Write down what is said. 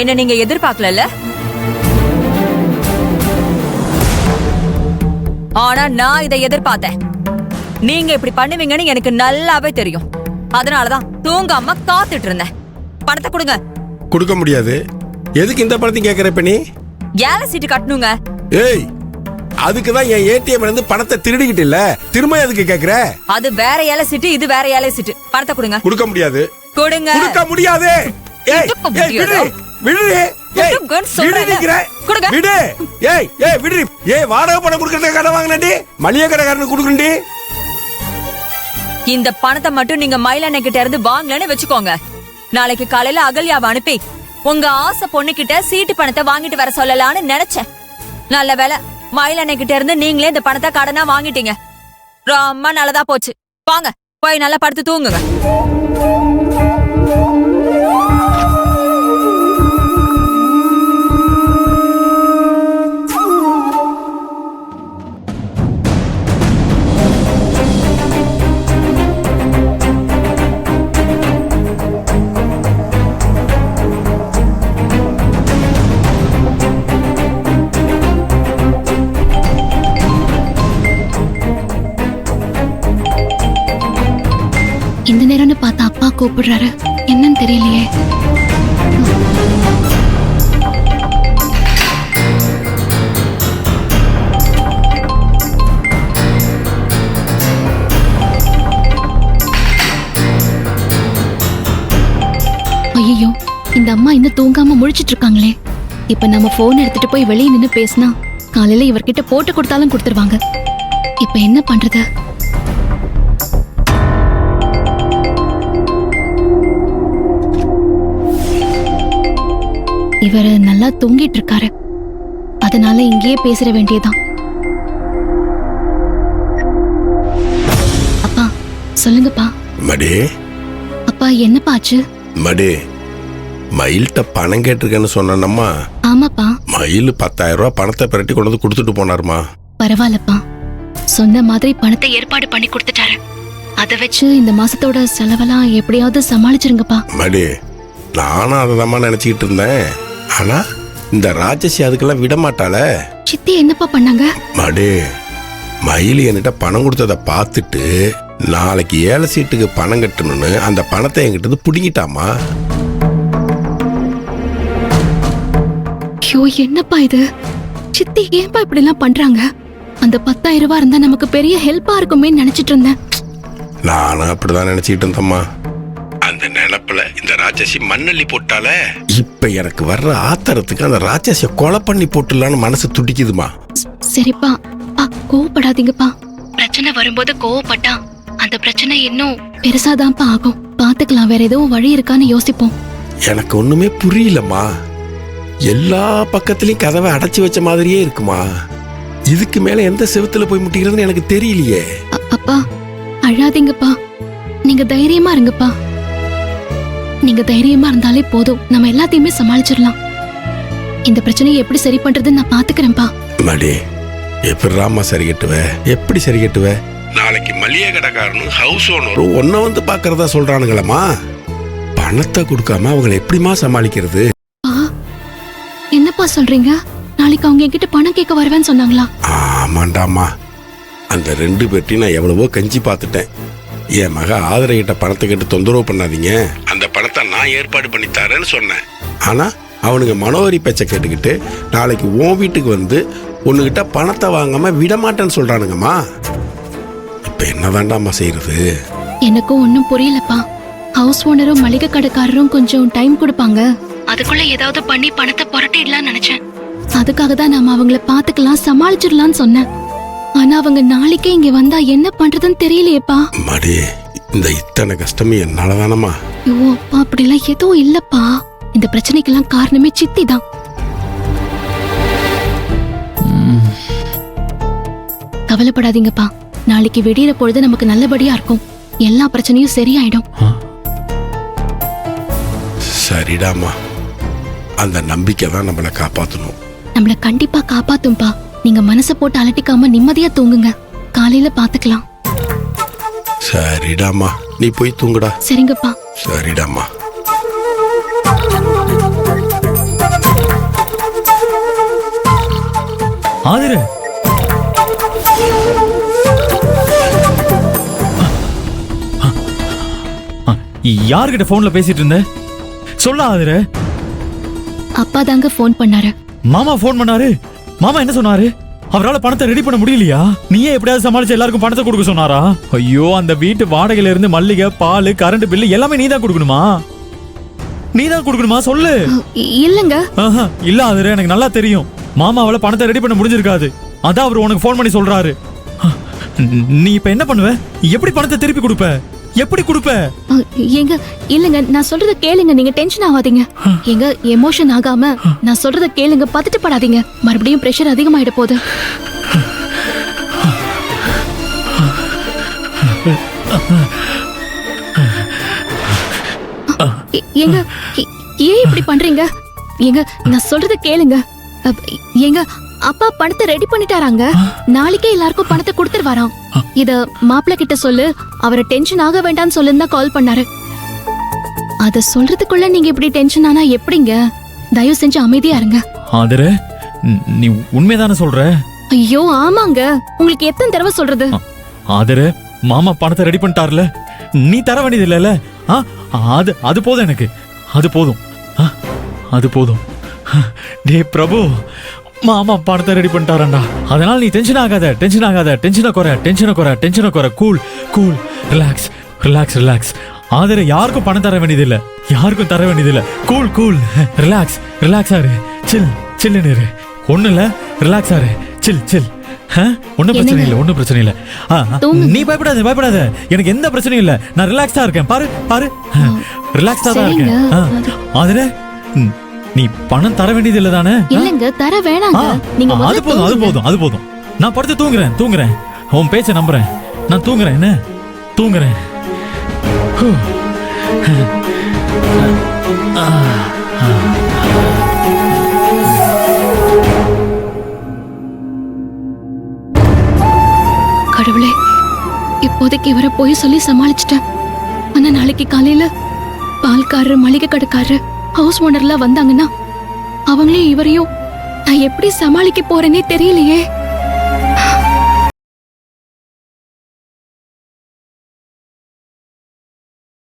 என்ன நீங்க எதிர்பார்க்கல. ஆனா நான் இதை எதிர்பார்த்தேன். நீங்க இப்படி பண்ணுவீங்கன்னு எனக்கு நல்லாவே தெரியும். அதனாலதான் தூங்காம காத்துட்டு இருந்தேன். பணத்தை கொடுங்க. கொடுக்க முடியாது. எதுக்கு இந்த பணத்தை கேக்குற? இப்ப நீ ஏழை சீட்டு கட்டணுங்க. ஏய், அதுக்குதான் என் ஏடிஎம்ல இருந்து பணத்தை திருடிக்கிட்டு இல்ல, திரும்ப எதுக்கு கேக்குற? அது வேற ஏழை சீட்டு, இது வேற ஏழை சீட்டு. பணத்தை கொடுங்க. கொடுக்க முடியாது. கொடுங்க. கொடுக்க முடியாது. ஏய், விடு விடு. ஏய், விடு. விடு. ஏய், விடு. ஏய், வாடகை பணம் கொடுக்கறதுக்கு கடை வாங்கினடி, மளிகை கடைக்காரனுக்கு கொடுக்கண்டி. இந்த பணத்தை மட்டும் நீங்க மயிலண்ண கிட்ட இருந்து வாங்கலன்னு வச்சுக்கோங்க. நாளைக்கு காலையில அகல்யாவை அனுப்பி உங்க ஆசை பொண்ணு கிட்ட சீட்டு பணத்தை வாங்கிட்டு வர சொல்லலான்னு நினைச்சேன். நல்ல வேலை, மயிலண்ண கிட்ட இருந்து நீங்களே இந்த பணத்தை கடனா வாங்கிட்டீங்க. ரொம்ப நல்லதா போச்சு. வாங்க போய் நல்லா படுத்து தூங்குங்க. இந்த நேரம்னு பார்த்தா அப்பா கூப்பிடுறாரு. என்னன்னு தெரியலையே. ஐயோ, இந்த அம்மா இன்னும் தூங்காம முழிச்சிட்டு இருக்காங்களே. இப்ப நம்ம போன் எடுத்துட்டு போய் வெளியே நின்னு பேசினா காலையில இவர்கிட்ட போட்டு கொடுத்தாலும் கொடுத்துருவாங்க. இப்ப என்ன பண்றது? இவர் நல்லா தூங்கிட்டு இருக்காரு. அதனால இங்கேயே பேசிட வேண்டியதான். அப்பா சொல்லுங்கப்பா. மடி. அப்பா என்னப்பா ஆச்சு? மடி, மயில்கிட்ட பணம் கேட்டிருக்கேன்னு சொன்னம்மா. ஆமாப்பா. மயில் 10,000 ரூபாய் பணத்தை பிரட்டி கொண்டு வந்து கொடுத்துட்டு போனாருமா. பரவாயில்லப்பா, சொன்ன மாதிரி பணத்தை ஏற்பாடு பண்ணி கொடுத்துட்டாரு. அதை வச்சு இந்த மாசத்தோட செலவெல்லாம் எப்படியாவது சமாளிச்சிருங்கப்பா. மடி, நானும் அதை நினைச்சுக்கிட்டு இருந்தேன். ஆனா இந்த ராட்சசி அதுக்கெல்லாம் விட மாட்டாள. சித்தி என்னப்பா பண்ணாங்க? மடி, மயில் என்கிட்ட பணம் கொடுத்ததை பார்த்துட்டு நாளைக்கு ஏழை சீட்டுக்கு பணம் கட்டணும்னு அந்த பணத்தை என்கிட்ட புடிங்கிட்டாமா. ஐயோ, என்னப்பா இது? சித்தி ஏன்பா இப்படி எல்லாம் பண்றாங்க? அந்த 10,000 ரூபாய் இருந்தா நமக்கு பெரிய ஹெல்ப்பா இருக்குமே நினைச்சிட்டு இருந்தேன். நானும் அப்படிதான் நினைச்சிட்டு இருந்தம்மா. அந்த நிலப்புல இந்த ராட்சசி மண்ணள்ளி போட்டால, இப்ப எனக்கு வர்ற ஆத்திரத்துக்கு அந்த ராட்சசிய கொலை பண்ணி போட்டுலான்னு மனசு துடிக்குதுமா. சரிப்பா, கோவப்படாதீங்கப்பா. பிரச்சனை வரும்போது கோவப்பட்டா அந்த பிரச்சனை இன்னும் பெருசாதான்ப்பா ஆகும். பாத்துக்கலாம், வேற எதுவும் வழி இருக்கான்னு யோசிப்போம். எனக்கு ஒண்ணுமே புரியலம்மா. எல்லா பக்கத்திலயும் கதவை அடைச்சு வச்ச மாதிரியே இருக்குமா. இதுக்கு மேல எந்த செவத்துல போய் முட்டிக்கிறதுன்னு எனக்கு தெரியலையே. அப்பா அழாதீங்கப்பா, நீங்க தைரியமா இருங்கப்பா. நீங்க தைரியமா இருந்தாலே போதும், நம்ம எல்லாத்தையுமே சமாளிச்சிடலாம். இந்த பிரச்சனையை எப்படி சரி பண்றதுன்னு நான் பாத்துக்கிறேன்ப்பா. மடி, எப்படி ராமா சரி கட்டுவ? எப்படி சரி கட்டுவ? நாளைக்கு மளிகை கடைக்காரனும் ஹவுஸ் ஓனரும் ஒன்ன வந்து பாக்குறதா சொல்றானுங்களம்மா. பணத்தை கொடுக்காம அவங்களை எப்படிமா சமாளிக்கிறது? என்னப்பா சொல்றீங்க? நாளைக்கு அவங்க என்கிட்ட பணம் கேட்க வருவேன்னு சொன்னாங்களா? ஆமாண்டாமா, அந்த 2 பேர்ட்டையும் நான் எவ்வளவோ கஞ்சி பார்த்துட்டேன். என் மக ஆதரகிட்ட பணத்தை கேட்டு தொந்தரவு பண்ணாதீங்க, அந்த பணத்தை நான் ஏற்பாடு பண்ணி தரேன்னு சொன்னேன். ஆனா அவனுங்க மனோரி பேச்சை கேட்டுக்கிட்டு நாளைக்கு உன் வீட்டுக்கு வந்து உன்னுகிட்ட பணத்தை வாங்காம விடமாட்டேன்னு சொல்றானுங்கம்மா. இப்ப என்னதாண்டாமா செய்யறது? எனக்கும் ஒன்னும் புரியலப்பா. ஹவுஸ் ஓனரும் மளிகை கடைக்காரரும் கொஞ்சம் டைம் கொடுப்பாங்க. அதுக்குள்ள ஏதாவது பண்ணி பணத்தை புரட்டிடலாம்னு நினைச்சேன். அதுக்காக தான் நாம அவங்கள பாத்துக்கலாம், சமாளிச்சிடலாம்னு சொன்னேன். ஆனா அவங்க நாளைக்கே இங்க வந்தா என்ன பண்றதுன்னு தெரியலையேப்பா. மடி, இந்த இத்தனை கஷ்டமே என்னாலதானமா. ஐயோ அப்பா, அப்படிலாம் எதுவும் இல்லப்பா. இந்த பிரச்சனைக்கெல்லாம் காரணமே சித்தி தான். கவலைப்படாதீங்கப்பா, நாளைக்கு விடியற பொழுது நமக்கு நல்லபடியா இருக்கும். எல்லா பிரச்சனையும் சரியாயிடும். சரிடாமா, அந்த நம்பிக்கை தான் நம்மளை காப்பாத்தணும். நம்மள கண்டிப்பா காப்பாத்தும்பா. நீங்க மனசை போட்டு அலட்டிக்காம நிம்மதியா தூங்குங்க. காலையில பாத்துக்கலாம். சரிடாமா, நீ போய் தூங்குடா. சரிங்கப்பா. சரிடாமா. ஆதிர யார்கிட்ட போன்ல பேசிட்டு இருந்த? சொல்ல ஆதிர. அப்பா தாங்க ஃபோன் பண்ணாரு. மாமா போன் பண்ணாரு. மாமா என்ன சொன்னாரு? அவரால பணத்தை ரெடி பண்ண முடியலையா? நீயே எப்படியாவது சமாளிச்சு எல்லாருக்கும் பணத்தை கொடுக்க சொன்னாரா? ஐயோ, அந்த வீட்டு வாடகையில இருந்து மல்லிகை, பால், கரண்ட் பில்லு எல்லாமே நீதான் கொடுக்கணுமா? நீதான் கொடுக்கணுமா? சொல்லு. இல்லங்க. இல்ல ஆதிர, எனக்கு நல்லா தெரியும் மாமாவால பணத்தை ரெடி பண்ண முடிஞ்சிருக்காது. அதான் அவர் உனக்கு போன் பண்ணி சொல்றாரு. நீ இப்ப என்ன பண்ணுவ? எப்படி பணத்தை திருப்பி கொடுப்ப? எப்படி கொடுப்ப? ஏங்க இல்லங்க, நான் சொல்றத கேளுங்க. நீங்க டென்ஷன் ஆகாதீங்க. ஏங்க எமோஷன் ஆகாம நான் சொல்றத கேளுங்க. பதட்டப்படாதீங்க. மறுபடியும் பிரஷர் அதிகமாயிட போகுது. ஏங்க ஏன் இப்படி பண்றீங்க? ஏங்க நான் சொல்றத கேளுங்க. ஏங்க அப்பா பணத்தை ரெடி பண்ணிட்டாராங்க. நாளைக்கே எல்லாருக்கும் பணத்தை கொடுத்துருவாராம். இத மாப்பிள்ள கிட்ட சொல்லு, அவரை டென்ஷன் ஆக வேண்டாம்னு சொல்லுன்னு கால் பண்ணாரு. அத சொல்றதுக்குள்ள நீங்க இப்படி டென்ஷன் ஆனா எப்படிங்க? தயவு செஞ்சு அமைதியா இருங்க. ஆதிர, நீ உண்மைதானே சொல்ற? ஐயோ ஆமாங்க. உங்களுக்கு எத்தனை தடவை சொல்றது? ஆதிர, மாமா பணத்தை ரெடி பண்ணிட்டார்ல, நீ தர வேண்டியது இல்லல. அது போதும் எனக்கு. அது போதும். அது போதும். டே பிரபு, மாமா பணத்தை ரெடி பண்ணிட்டாரண்டா. அதனால நீ டென்ஷன் ஆகாத. டென்ஷன் ஆகாத. டென்ஷனை குறை. Cool cool. Relax relax relax. Aadhira, யாருக்கும் பணம் தர வேண்டியது இல்ல. யாருக்கும் தர வேண்டியது இல்ல. Cool cool. ரிலாக்ஸ் ரிலாக்ஸ் ஆரு. சில் சில்லுன்னு இரு. ஒண்ணு இல்ல, ரிலாக்ஸ் ஆரு. சில் சில். ஒன்னும் பிரச்சனை இல்ல. ஒன்னும் பிரச்சனை இல்ல. நீ பயப்படாத. எனக்கு எந்த பிரச்சனையும் இல்ல. நான் ரிலாக்ஸா இருக்கேன். பாரு பாரு. ரிலாக்ஸா தான் இருக்கேன். ஆதிர, நீ பணம் தர வேண்டியது இல்ல தானே? இல்லங்க, தர வேணாங்க. நீங்க அது போதும். நான் படுத்து தூங்குறேன். உன் பேச்ச நம்புறேன். நான் தூங்குறேன். என்ன தூங்குறேன். கடவுளே, இப்போதைக்கு இவரை போய் சொல்லி சமாளிச்சிட்டேன். ஆனா நாளைக்கு காலையில பால்காரரு, மளிகை கடைக்காரரு, ஹவுஸ் ஓனர்லாம் வந்தாங்கன்னா அவங்களையும் இவரையும் நான் எப்படி சமாளிக்க போறேனே தெரியலையே.